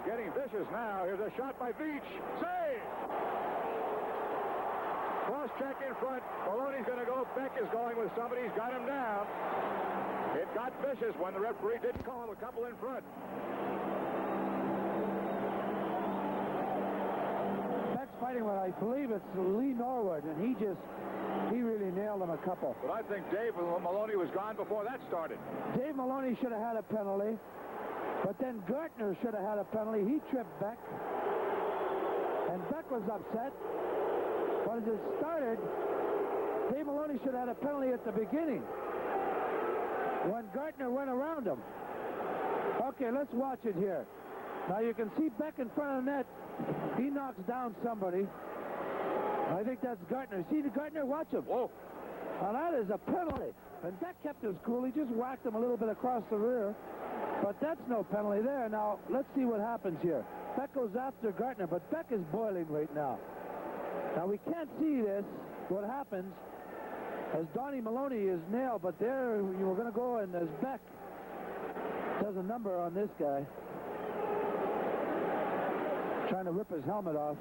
getting vicious now. Here's a shot by Veach. Save! Cross-check in front. Maloney's going to go. Beck is going with somebody. He's got him down. It got vicious when the referee didn't call a couple in front. Beck's fighting with, I believe it's Lee Norwood, and he really nailed him a couple. But I think Dave Maloney was gone before that started. Dave Maloney should have had a penalty, but then Gartner should have had a penalty. He tripped Beck, and Beck was upset. But as it started, Dave Maloney should have had a penalty at the beginning when Gartner went around him. Okay, let's watch it here. Now you can see Beck in front of the net. He knocks down somebody. I think that's Gartner. See the Gartner? Watch him. Whoa. Now that is a penalty. And Beck kept his cool. He just whacked him a little bit across the rear. But that's no penalty there. Now, let's see what happens here. Beck goes after Gartner, but Beck is boiling right now. Now, we can't see this, what happens, as Donnie Maloney is nailed, but there you were going to go, and as Beck does a number on this guy, trying to rip his helmet off.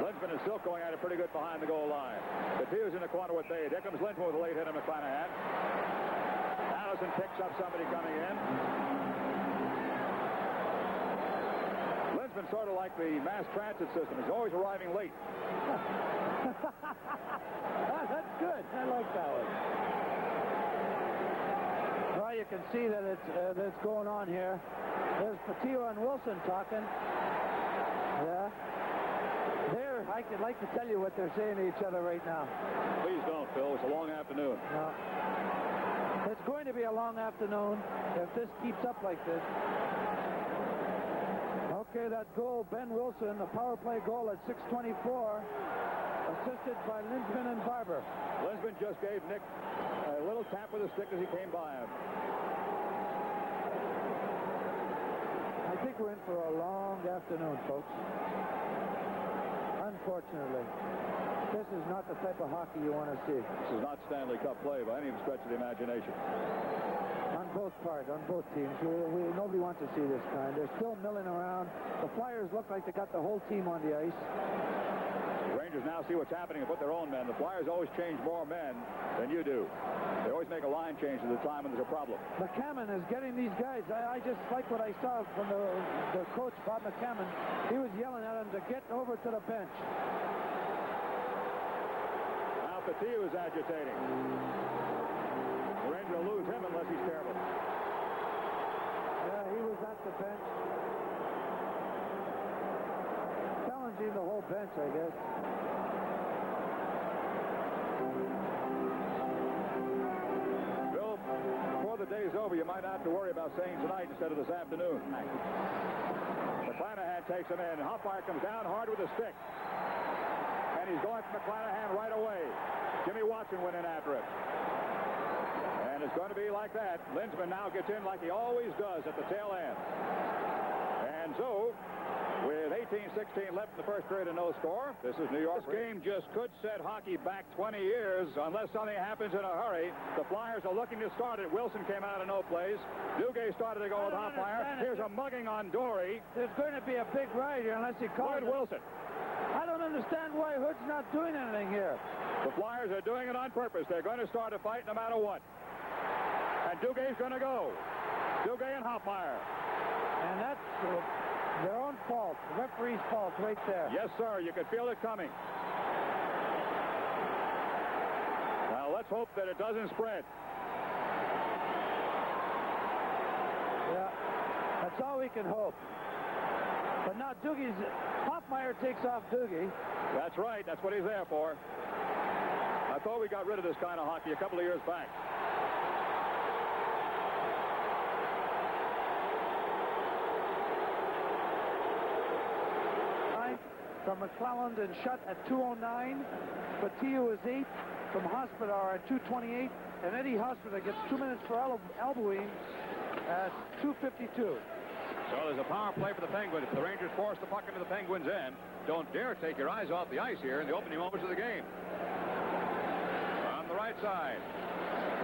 Lindgren is still going at it pretty good behind the goal line. The Pew's in the corner with Dade. Here comes Lindgren with a late hit on McClanahan. Allison picks up somebody coming in. Lindgren sort of like the mass transit system. He's always arriving late. That's good. I like that one. Well, you can see that it's going on here. There's Fotiu and Wilson talking. Yeah. I could like to tell you what they're saying to each other right now. Please don't, Phil. It's a long afternoon. No. It's going to be a long afternoon if this keeps up like this. Okay, that goal, Ben Wilson, a power play goal at 6:24, assisted by Lindgren and Barber. Lindgren just gave Nick a little tap with a stick as he came by him. I think we're in for a long afternoon, folks. Unfortunately, this is not the type of hockey you want to see. This is not Stanley Cup play by any stretch of the imagination. On both parts, on both teams. Nobody wants to see this kind. They're still milling around. The Flyers look like they got the whole team on the ice. The Rangers now see what's happening and put their own men. The Flyers always change more men than you do. They always make a line change at the time when there's a problem. McCammon is getting these guys. I just like what I saw from the coach, Bob McCammon. He was yelling at them to get over to the bench. Now Fotiu is agitating. The Rangers will lose him unless he's careful. Yeah, he was at the bench. Challenging the whole bench, I guess. Bill, before the day's over, you might have to worry about saying tonight instead of this afternoon. McClanahan takes him in. Hoffmeyer comes down hard with a stick. And he's going for McClanahan right away. Jimmy Watson went in after him. And it's going to be like that. Lindgren now gets in like he always does at the tail end. And so, with 18-16 left in the first period and no score, this is New York. This game just could set hockey back 20 years unless something happens in a hurry. The Flyers are looking to start it. Wilson came out of no place. Duguay started to go with Hoffmeyer. Here's a mugging on Dory. There's going to be a big ride here unless he calls it. Wilson. I don't understand why Hood's not doing anything here. The Flyers are doing it on purpose. They're going to start a fight no matter what. And Dugay's going to go. Duguay and Hoffmeyer. And that's their own fault. The referee's fault right there. Yes, sir. You could feel it coming. Now, let's hope that it doesn't spread. Yeah, that's all we can hope. But now Hoffmeyer takes off Dugay. That's right. That's what he's there for. I thought we got rid of this kind of hockey a couple of years back. From McClelland and Shutt at 2:09. Fotiu is 8 from Hospodar at 2:28. And Eddie Hospodar gets 2 minutes for elbowing at 2:52. So there's a power play for the Penguins. If the Rangers force the puck into the Penguins' end, don't dare take your eyes off the ice here in the opening moments of the game. On the right side,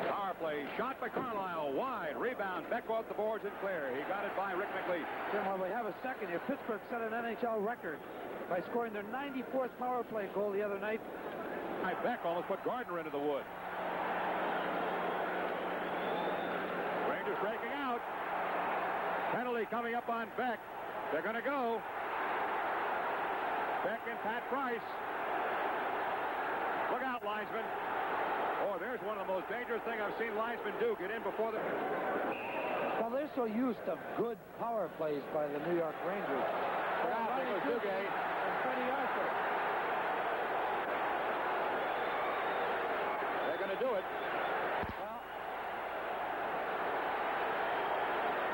power play. Shot by Carlisle. Wide. Rebound. Beck off the boards and clear. He got it by Rick McLeod. Then while we have a second here, Pittsburgh set an NHL record by scoring their 94th power play goal the other night. Beck almost put Gardner into the wood. Rangers breaking out. Penalty coming up on Beck. They're going to go. Beck and Pat Price. Look out, linesman. Oh, there's one of the most dangerous things I've seen linesmen do. Get in before the... Well, they're so used to good power plays by the New York Rangers. Look out, there goes Duguay. And Freddie Arthur. They're going to do it. Well,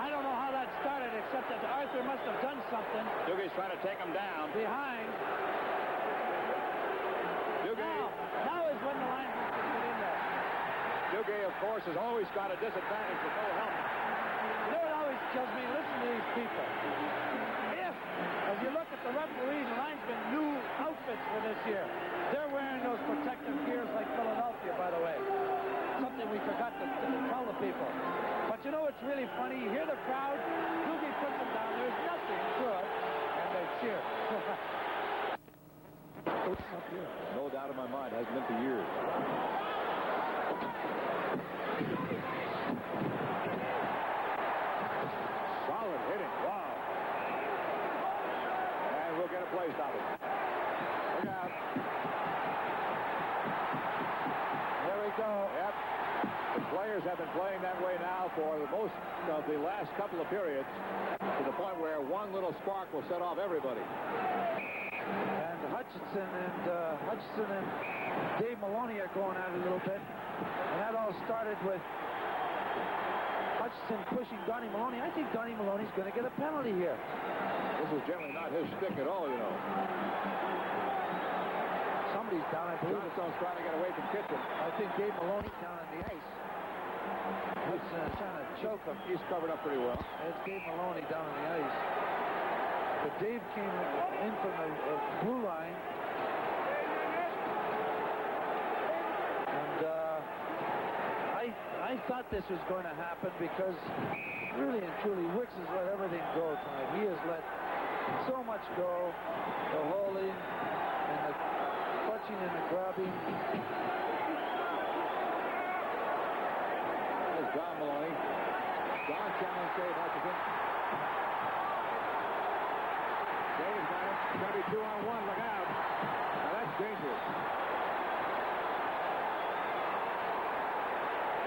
I don't know how that started, except that Arthur must have done something. Duguay's trying to take him down. Behind. Duguay. Now is when the lineman can get in there. Duguay, of course, has always got a disadvantage with no helmet. You know what always kills me? Listen to these people. If, as you look at the referees and linesmen, new outfits for this year, they're wearing those protective gears like Philadelphia, by the way. Something we forgot to tell the people. But you know what's really funny? You hear the crowd, Duguay puts them down, there's nothing good, and they cheer. No doubt in my mind. Hasn't been for years. Solid hitting. Wow. And we'll get a play stopping. Look out. There we go. Yep. The players have been playing that way now for the most of the last couple of periods, to the point where one little spark will set off everybody. And Hutchinson and Dave Maloney are going at it a little bit. And that all started with Hutchinson pushing Donnie Maloney. I think Donnie Maloney's going to get a penalty here. This is generally not his stick at all, you know. Somebody's down, I believe. Johnstone's trying to get away from Kitchen. I think Dave Maloney's down on the ice. Hutchinson is trying to choke him. He's covered up pretty well. It's Dave Maloney down on the ice. But Dave came in from the blue line. And I thought this was going to happen because really and truly Wicks has let everything go tonight. He has let so much go. The holding and the clutching and the grabbing. There's John Maloney. John challenge Dave Hutchinson. Dave's got it. It's going to be 2-on-1. Look out. Now that's dangerous.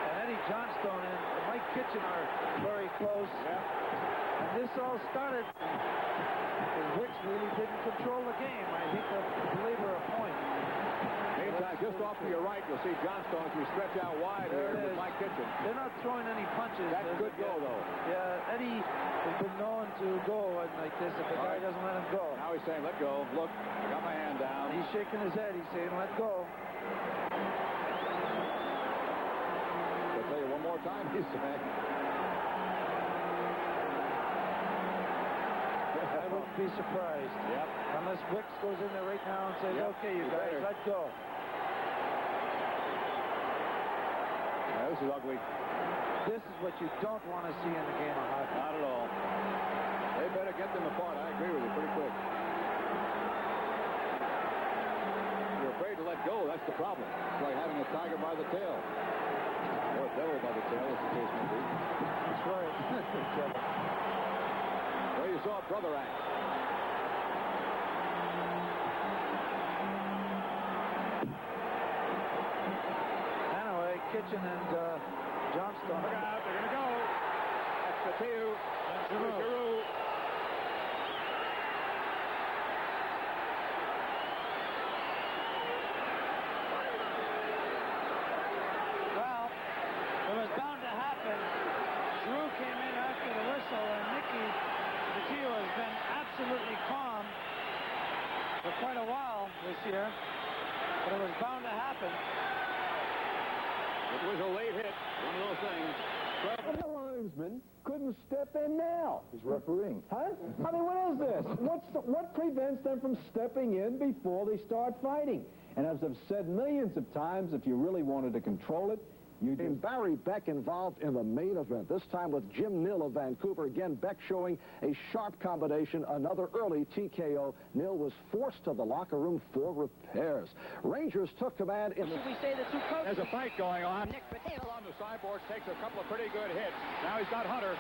And Eddie Johnstone and Mike Kitchen are very close. Yeah. And this all started because Wicks really didn't control the game. I think they'll belabor a point. Meantime, just off to your right, you'll see Johnstone as we stretch out wide There here it with is. Mike Kitchen. They're not throwing any punches. That's There's good go, though. Yeah, Eddie has been known to go like this if the guy doesn't let him go. Now he's saying, let go. Look, I got my hand down. He's shaking his head. He's saying, let go. I'll tell you one more time, he's saying. I wouldn't be surprised. Yep. Unless Wicks goes in there right now and says, Yep, okay, you you guys, better. let go. Now, this is ugly. This is what you don't want to see in the game of hockey. Not at all. They better get them apart. I agree with you pretty quick. You're afraid to let go. That's the problem. It's like having a tiger by the tail. Or a devil by the tail, as the case may be. That's right. Well, you saw a brother act. Anyway, Kitchen and Johnstone. Look out, they're going to go. That's fotiu. And Giroux. Giroux. Well, it was bound to happen. Giroux came in after the whistle, and Nicky Fotiu has been absolutely calm for quite a while this year. But it was bound to happen. It was a late hit. One of those things. But the linesman couldn't step in now. He's refereeing. Huh? I mean, what is this? What prevents them from stepping in before they start fighting? And as I've said millions of times, if you really wanted to control it, You did. Barry Beck involved in the main event, this time with Jim Nill of Vancouver. Again, Beck showing a sharp combination, another early TKO. Nill was forced to the locker room for repairs. Rangers took command in the... Should we say the two coaches? There's a fight going on. Nick Patel on the sideboards, takes a couple of pretty good hits. Now he's got Hunter.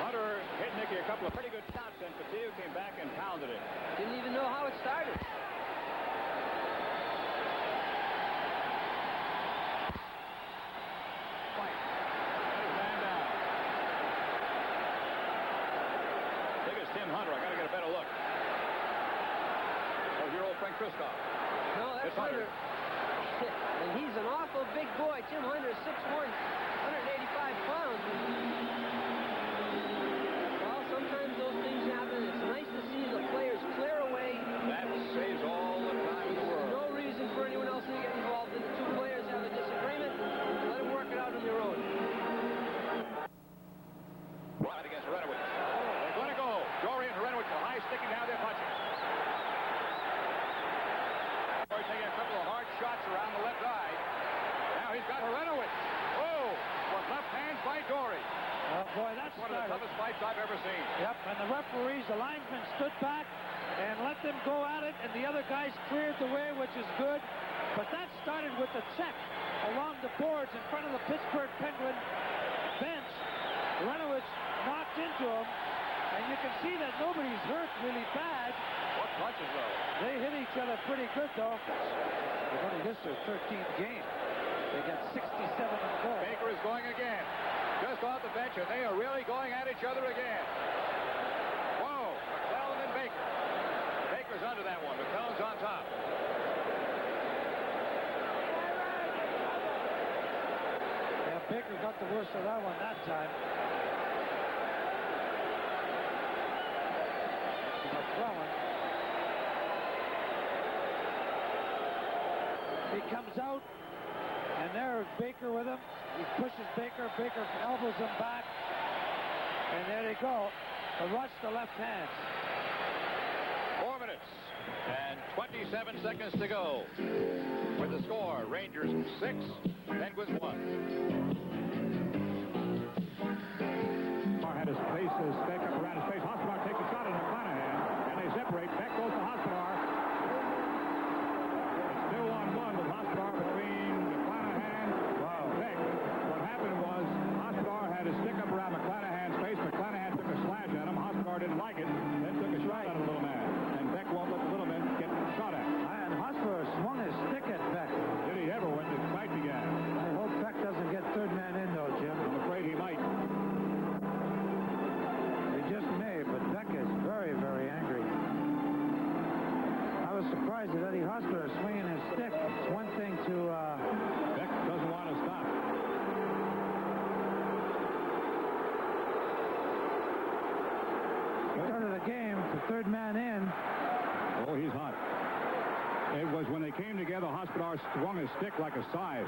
Hunter hit Nicky a couple of pretty good shots, and Fotiu came back and pounded it. Didn't even know how it started. Fight. His man down. Big as Tim Hunter. I got to get a better look. Oh, your old friend Kristoff. No, that's It's Hunter. And he's an awful big boy. Tim Hunter is 6'1", 185 pounds. Well, sometimes those things happen. It's nice to see the players clear away. That saves all the time in the world. No reason for anyone else to get involved. If the two players have a disagreement, let them work it out on their own. Right against Renowitz. They're going to go. Jory and Renowitz are high sticking down. They're punching. Jory taking a couple of hard shots around the left eye. Now he's got Renowitz. Oh, with left hands by Dory. Oh, boy, that's One of the toughest fights I've ever seen. Yep, and the referees, the linesmen stood back and let them go at it, and the other guys cleared the way, which is good. But that started with the check along the boards in front of the Pittsburgh Penguin bench. Renowitz knocked into him, and you can see that nobody's hurt really bad. What punches, though? They hit each other pretty good, though. This is their 13th game. They got 67 in goal. Baker is going again. Just off the bench, and they are really going at each other again. Whoa, McClellan and Baker. Baker's under that one. McClellan's on top. Yeah, Baker got the worst of that one that time. McClellan. He comes out, and there's Baker with him. He pushes Baker. Baker elbows him back. And there they go. A rush to left hands. 4 minutes and 27 seconds to go. With the score, Rangers 6, Penguins 1. Had his face stick up around his face. Hospodar takes a shot at McClanahan, and they separate. Beck goes to Hospodar. It's still 1-1 with Hospodar between McClanahan and Beck. What happened was Hospodar had his stick up around McClanahan's face. McClanahan took a slash at him. Hospodar didn't like it, then took a shot at the little man. And Beck won't let the little man get shot at. And Hospodar swung his stick at Beck. Did he ever when the fight began? I hope Beck doesn't get third man in, though, Jim. I'm afraid he might. Just may, but Beck is very, very angry. I was surprised that Eddie Hospodar swinging his stick. It's one thing to... Beck doesn't want to stop. Start of the game, the third man in. Oh, he's hot. It was when they came together, Hospodar swung his stick like a scythe.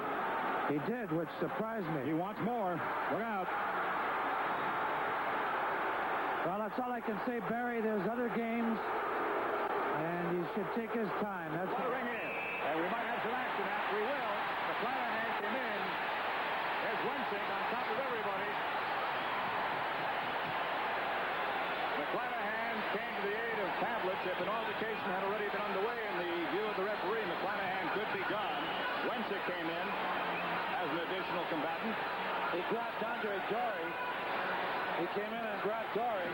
He did, which surprised me. He wants more. Look out. Well, that's all I can say, Barry. There's other games, and he should take his time. That's What a ring in. And we might have some action now. We will. McClanahan came in. There's Wensing on top of everybody. McClanahan came to the aid of Pavlich. If an altercation had already been underway in the view of the referee, McClanahan could be gone. Wensing came in as an additional combatant. He grabbed Andre Dory. He came in and grabbed Dory.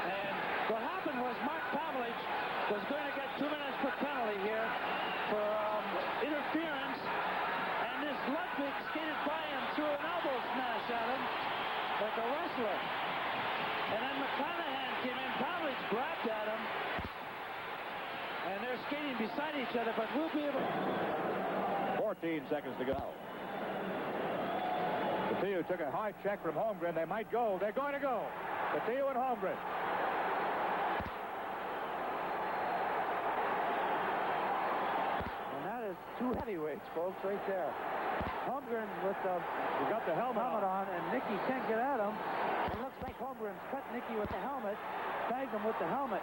And what happened was Mark Pavlich was going to get 2 minutes per penalty here for interference. And this Ludwig skated by him, threw an elbow smash at him like a wrestler. And then McClanahan came in. Pavlich grabbed at him. And they're skating beside each other, but we'll be able... 14 seconds to go. Fotiu took a hard check from Holmgren. They might go. They're going to go. Fotiu and Holmgren. And that is two heavyweights, folks, right there. Holmgren with the... He got the helmet on, and Nicky can't get at him. It looks like Holmgren's cut Nicky with the helmet, tagged him with the helmet.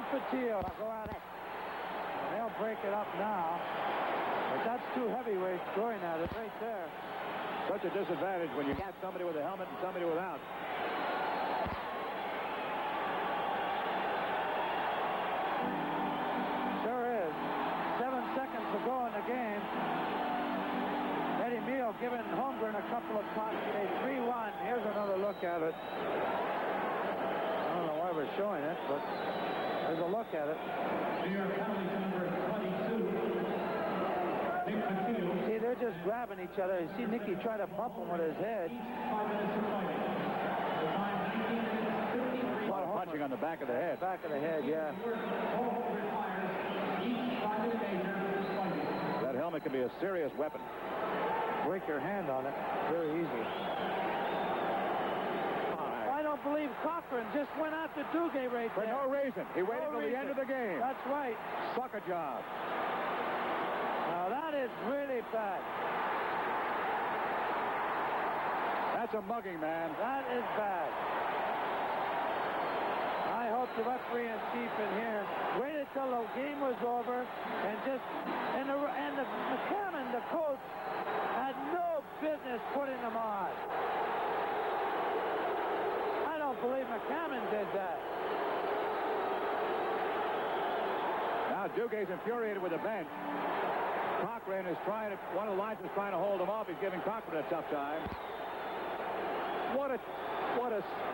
and fotiu go at it. And they'll break it up now. But that's two heavyweights going at it right there. Such a disadvantage when you got somebody with a helmet and somebody without. Sure is. 7 seconds to go in the game. Eddie Mio giving Holmgren a couple of pots today. 3-1. Here's another look at it. I don't know why we're showing it, but there's a look at it. See, they're just grabbing each other. You see Nicky try to bump him with his head. A lot of punching on the back of the head. Back of the head, yeah. That helmet can be a serious weapon. Break your hand on it very easily. I don't believe Cochran just went after Duguay right For there. no reason. He waited till the end of the game. That's right. Suck a job. Now that is really bad. That's a mugging, man. That is bad. I hope the referee in chief in here waited till the game was over and the McCammon, the coach, had no business putting them on. I don't believe McCammon did that. Now Dugay's infuriated with the bench. Cochran is one of the lines is trying to hold him off. He's giving Cochran a tough time. What a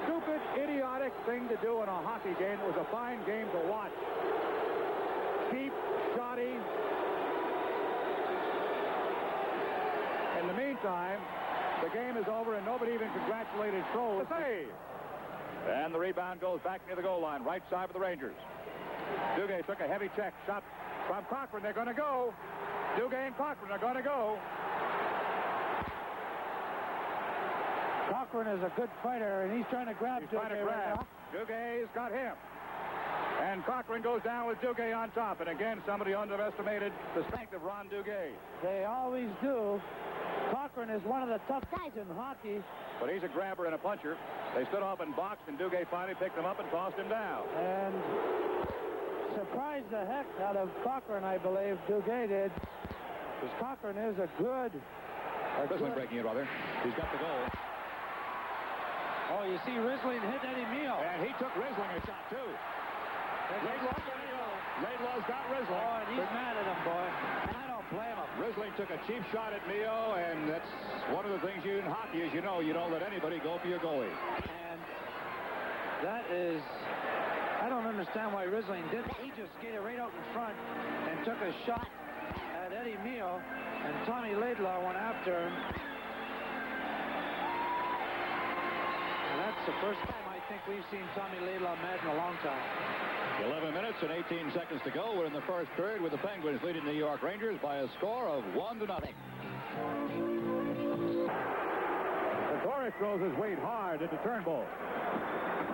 stupid, idiotic thing to do in a hockey game. It was a fine game to watch. Cheap, shoddy. In the meantime, the game is over and nobody even congratulated Stroll. Save! And the rebound goes back near the goal line, right side for the Rangers. Dugay took a heavy check. Shot from Cochran. They're going to go. Dugay and Cochran are going to go. Cochran is a good fighter, and he's trying to grab Dugay right now. Dugay's got him. And Cochran goes down with Dugay on top. And again, somebody underestimated the strength of Ron Dugay. They always do. Cochran is one of the tough guys in hockey. But he's a grabber and a puncher. They stood off and boxed, and Dugay finally picked him up and tossed him down. And surprised the heck out of Cochran, I believe, Dugay did. Because Cochran is a good... Risling breaking it, rather. He's got the goal. Oh, you see Risling hit Eddie Mio. And he took Risling a shot, too. Laidlaw's got Risling. Oh, and he's mad at him, boy. And I don't blame him. Risling took a cheap shot at Mio, and that's one of the things in hockey is you don't let anybody go for your goalie. And that is... I don't understand why Risling did. He just skated right out in front and took a shot at Eddie Mio, and Tommy Laidlaw went after him. And that's the first time I think we've seen Tommy Laidlaw mad in a long time. 11 minutes and 18 seconds to go. We're in the first period with the Penguins leading the New York Rangers by a score of 1-0. Torres throws his weight hard into Turnbull.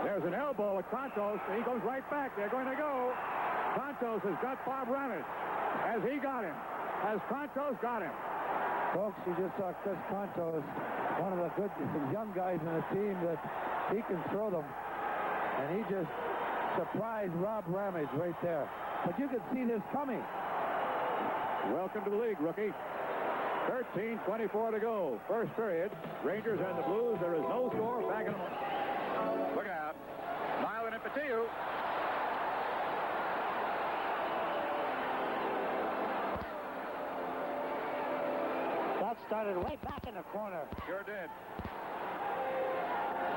There's an elbow at Contos. He goes right back. They're going to go. Contos has got Bob Ramage. Has he got him? Has Contos got him? Folks, you just saw Chris Contos, one of the good young guys in the team that he can throw them. And he just surprised Rob Ramage right there. But you can see this coming. Welcome to the league, rookie. 13:24 to go. First period. Rangers and the Blues. There is no score. Back in the... Look out. Nyland and Fotiu. That started way back in the corner. Sure did.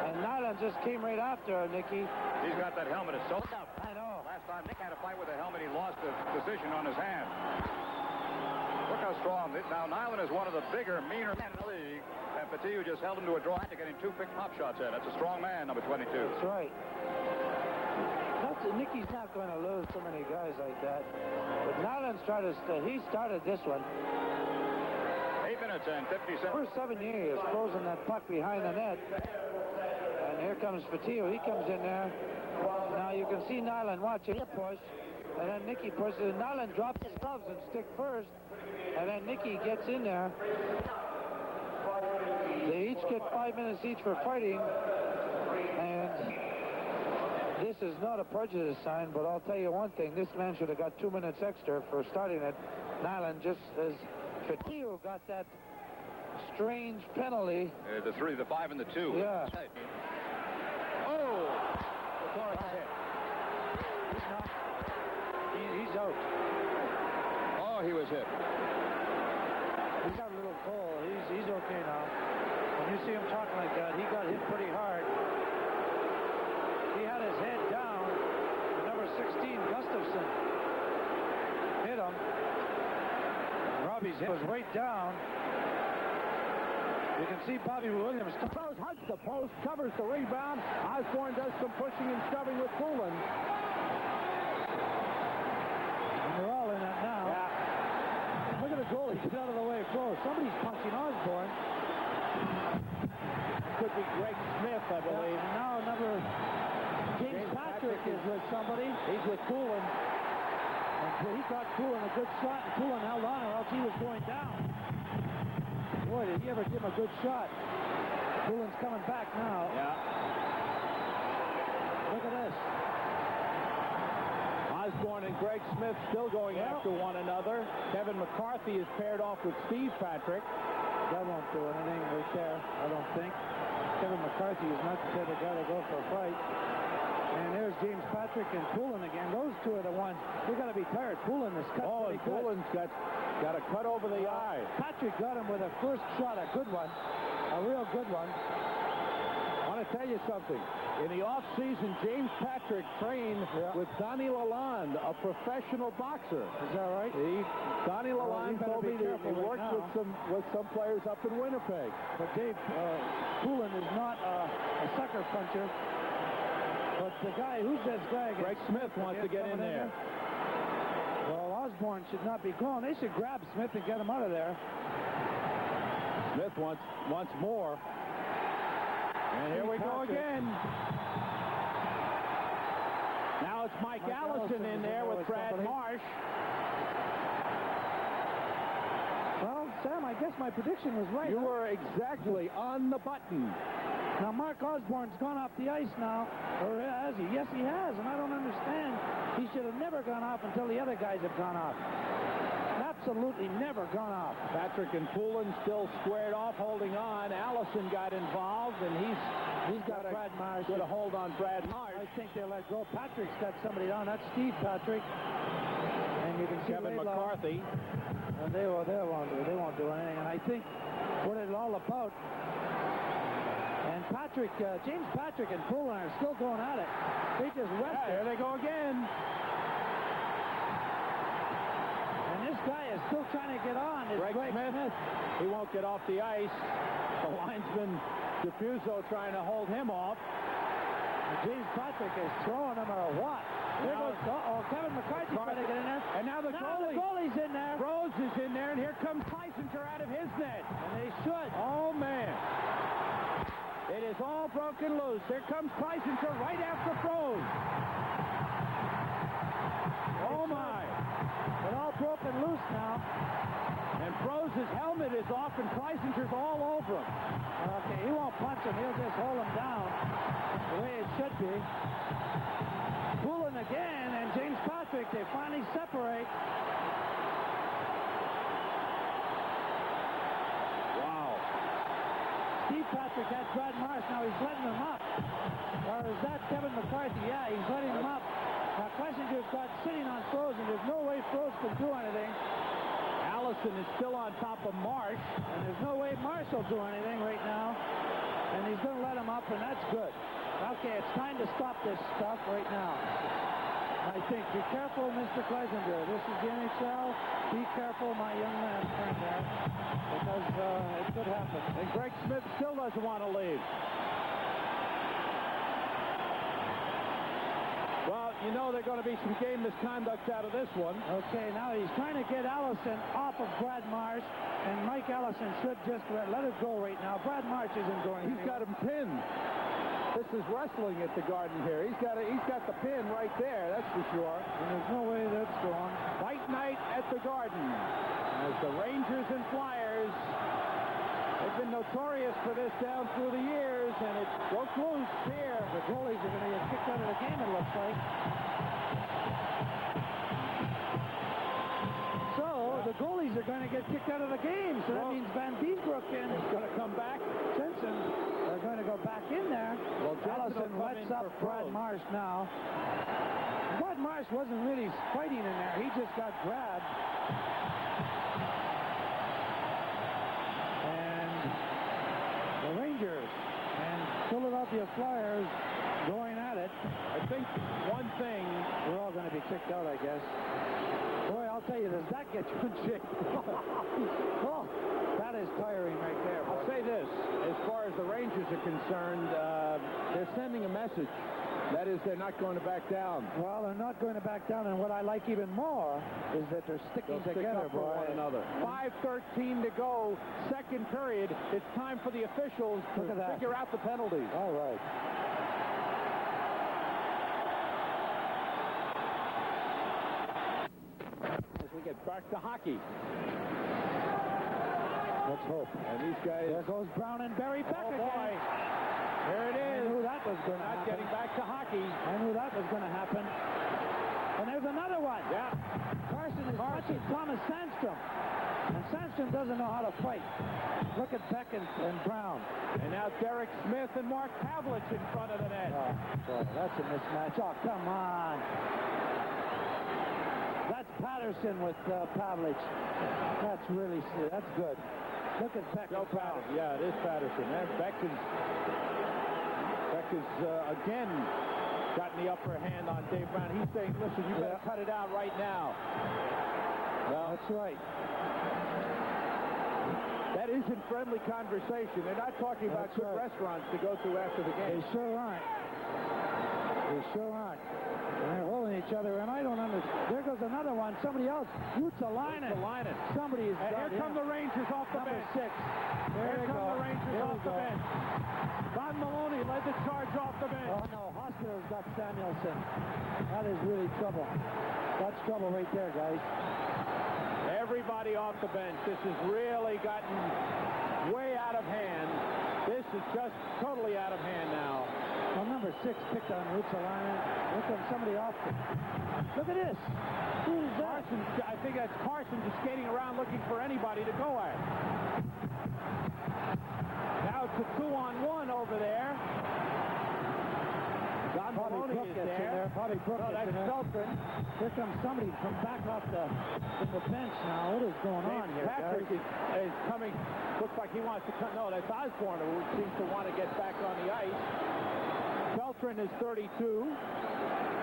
And Nyland just came right after Nicky. He's got that helmet soaked up. I know. Last time Nick had a fight with a helmet, he lost the decision on his hand. Look how strong. Now, Nyland is one of the bigger, meaner men in the league. And Fotiu just held him to a draw to get him 2 quick pop shots in. That's a strong man, number 22. That's right. Nicky's not going to lose so many guys like that. But Nyland's he started this one. 8 minutes and 50 seconds. First 7 years closing that puck behind the net. And here comes Fotiu. He comes in there. Now you can see Nyland watching him push. And then Nicky pushes. And Nyland drops his gloves and stick first. And then Nicky gets in there. They each get 5 minutes each for fighting. And This is not a prejudice sign, but I'll tell you one thing. This man should have got 2 minutes extra for starting at Nyland, just as fotiu got that strange penalty. The 3, the 5, and the 2. Yeah. Oh! The Forrest hit. He's not. He's out. Oh, he was hit. He's got a little pull. He's okay now. When you see him talking like that, he got hit pretty hard. He had his head down. Number 16, Gustafson, hit him. Robbie's head was right down. You can see Bobby Williams throws, hunts the post, covers the rebound. Osborne does some pushing and shoving with Poulin. And they're all in it now. Yeah. Look at the goalie. Get out of the way. Froze. Somebody's punching Osborne. Could be Greg Smith, I believe. And now number James Patrick is with somebody. He's with Poulin. And he got Poulin a good shot, and Poulin held on, or else he was going down. Boy, did he ever give him a good shot. Poulin's coming back now. Yeah. Look at this. Osborne and Greg Smith still going after one another. Kevin McCarthy is paired off with Steve Patrick. That won't do anything right there, I don't think. Kevin McCarthy is not the type of guy to go for a fight. And there's James Patrick and Poulin again. Those two are the ones. They're going to be tired. Poulin is cut pretty good. Poulin's got a cut over the eye. Patrick got him with a first shot, a good one. A real good one. I want to tell you something. In the off-season, James Patrick trained with Donnie Lalonde, a professional boxer. Is that right? Donnie Lalonde told me that he worked right with some players up in Winnipeg. But Dave, Poulin is not a sucker puncher. But the guy, who's this guy again? Greg Smith wants to get in there. Well, Osborne should not be going. They should grab Smith and get him out of there. Smith wants more. And here we go again. Now it's Mike Allison in there with Brad Marsh. Well, Sam, I guess my prediction was right. You were exactly on the button. Now, Mark Osborne's gone off the ice now. Or has he? Yes, he has, and I don't understand. He should have never gone off until the other guys have gone off. Absolutely never gone off. Patrick and Poulin still squared off, holding on. Allison got involved, and he's got Brad Marsh. Got a hold on Brad Marsh. I think they'll let go. Patrick's got somebody down. That's Steve Patrick. And you can see Kevin Laidlaw. McCarthy. And they won't do anything. And I think what it's all about. And Patrick, James Patrick and Poulin are still going at it. They just rested. Yeah, there they go again. And this guy is still trying to get on. It's Greg Smith. He won't get off the ice. The linesman, Diffuso, trying to hold him off. And James Patrick is throwing him or what? There goes, Kevin McCarthy's trying to get in there. And now the goalie's in there. Rose is in there, and here comes Kleisinger out of his net. And they should. Oh, man. It is all broken loose. Here comes Kleisinger right after Froze. Oh, my. It's all broken loose now. And Froze's helmet is off, and Kleisinger's all over him. Okay, he won't punch him. He'll just hold him down the way it should be. Poulin again, and James Patrick, they finally separate. Wow. Steve Patrick has Brad Marsh. Now he's letting him up. Or is that Kevin McCarthy? Yeah, he's letting him up. Now Kleisinger's got sitting on Froze, and there's no way Froze can do anything. Allison is still on top of Marsh. And there's no way Marsh will do anything right now. And he's going to let him up, and that's good. Okay, it's time to stop this stuff right now. I think, be careful, Mr. Kleisinger. This is the NHL. Be careful, my young man friend there, because it could happen. And Greg Smith still doesn't want to leave. Well, you know there are going to be some game misconduct out of this one. Okay, now he's trying to get Allison off of Brad Marsh, and Mike Allison should just let it go right now. Brad Marsh isn't going He's got him pinned. This is wrestling at the Garden here. He's got the pin right there, that's for sure. And there's no way that's going. Fight night at the Garden. As the Rangers and Flyers been notorious for this down through the years, and it broke loose here. The goalies are going to get kicked out of the game, it looks like. So, the goalies are going to get kicked out of the game. So that means Van Diesbroek is going to come back. Jensen are going to go back in there. Well, Allison lets up Brad Marsh now. Brad Marsh wasn't really fighting in there. He just got grabbed. And the Rangers and Philadelphia Flyers going at it. I think one thing, We're all going to be kicked out, I guess. Boy, I'll tell you, does that get you in shape? Oh, that is tiring right there. Boy. I'll say this, as far as the Rangers are concerned, they're sending a message. That is, they're not going to back down. Well, they're not going to back down, and what I like even more is that they're sticking together, for boy. one another. 5:13 to go, second period. It's time for the officials to Look at that. figure out the penalties. All right. As we get back to hockey. Let's hope. And these guys... There goes Brown and Barry back Oh, again. boy. There it I is. knew that was going to Not happen. getting back to hockey. I knew that was going to happen. And there's another one. Yeah. Carson is watching Thomas Sandstrom. And Sandstrom doesn't know how to fight. Look at Beck and Brown. And now Derek Smith and Mark Pavlich in front of the net. Oh, boy, that's a mismatch. Oh, come on. That's Patterson with Pavlich. That's really, that's good. Look at Beck Joe and Brown. Patterson. Yeah, it is Patterson. And Beck is again gotten the upper hand on Dave Brown. He's saying, listen, you better cut it out right now. Well, That's right. that isn't friendly conversation. They're not talking about That's good right. restaurants to go to after the They game. sure aren't. They sure aren't. And they're holding each other, and I don't understand. There goes another one. Somebody else. Ruotsalainen. Somebody is And here got come him. the Rangers off the Number bench. 6. There Here they come go. the Rangers Here off we the go. bench. Don Maloney led the charge off the bench. Oh, no. Hospital's got Samuelson. That is really trouble. That's trouble right there, guys. Everybody off the bench. This has really gotten way out of hand. This is just totally out of hand now. Well, number 6 picked on Ruotsalainen. Look at somebody off. Look at this. Who is that? Carson, I think that's Carson just skating around looking for anybody to go at. Now it's a 2-on-1 over there. Don Probably Maloney Brook is gets in there. there. Probably Brook No, gets that's in there. Seltrin. Here comes somebody from back off from the bench now. What is going on here, Patrick guys? is coming. Looks like he wants to come. No, that's Osborne who seems to want to get back on the ice. Seltrin is 32.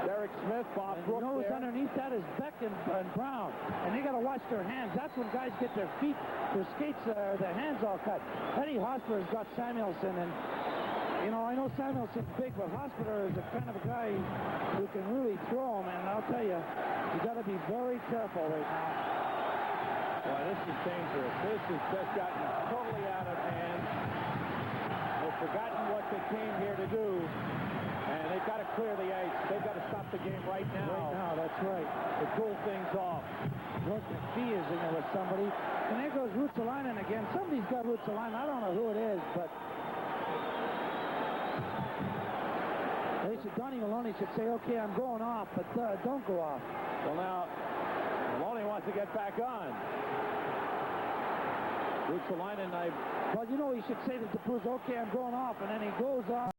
Derek Smith, Bob And Brook you know who's there. underneath that is Beck and Brown. And they got to watch their hands. That's when guys get their feet, their skates, their hands all cut. Eddie Hosper's got Samuelson, and you know, I know Samuelson's big, but Hosper is the kind of a guy who can really throw him, and I'll tell you, you got to be very careful right now. Boy, this is dangerous. This has just gotten totally out of hand. They've forgotten what they came here to do, and they've got to clear the ice. They've got to stop the game right now. Right now, that's right. To cool things off. George McPhee is in there with somebody, and there goes Ruotsalainen again. Somebody's got Ruotsalainen. I don't know who it is, but Donnie Maloney should say, okay, I'm going off, but don't go off. Well, now, Maloney wants to get back on. Ruotsalainen, Well, you know, he should say to DePruz, okay, I'm going off, and then he goes off.